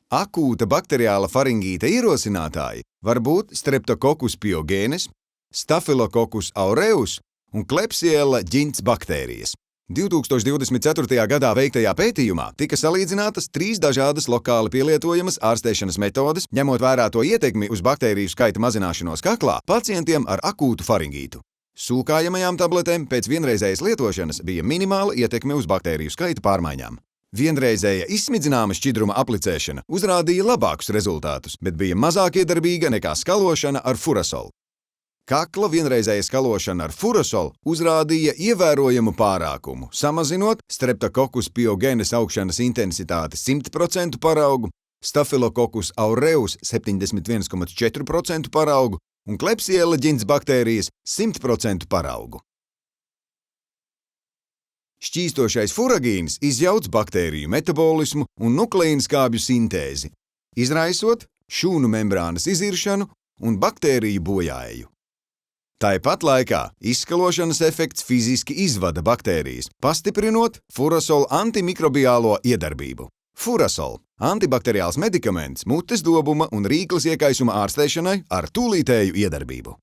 Akūta bakteriāla faringīta ierosinātāji var būt Streptococcus pyogenes, Staphylococcus aureus un Klebsiella ģints baktērijas. 2024. gadā veiktajā pētījumā tika salīdzinātas 3 dažādas lokāli pielietojamas ārstēšanas metodes, ņemot vērā to ietekmi uz baktēriju skaita mazināšanos kaklā pacientiem ar akūtu faringītu. Sūkājamajām tabletēm pēc vienreizējas lietošanas bija minimāla ietekme uz baktēriju skaita pārmaiņām. Vienreizēja izsmidzināma šķidruma aplicēšana uzrādīja labākus rezultātus, bet bija mazāk iedarbīga nekā skalošana ar furasolu. Kakla vienreizēja skalošana ar furasolu uzrādīja ievērojamu pārākumu, samazinot Streptococcus pyogenes augšanas intensitāti 100% paraugu, Staphylococcus aureus 71,4% paraugu un Klebsiella ģints baktērijas 100% paraugu. Šķīstošais furagīns izjauc baktēriju metabolismu un nukleīnskābju sintēzi, izraisot šūnu membrānas iziršanu un baktēriju bojāeju. Tāpat laikā izskalošanas efekts fiziski izvada baktērijas, pastiprinot furasola antimikrobiālo iedarbību. Furasol – antibakteriāls medikaments mutes dobuma un rīkles iekaisuma ārstēšanai ar tūlītēju iedarbību.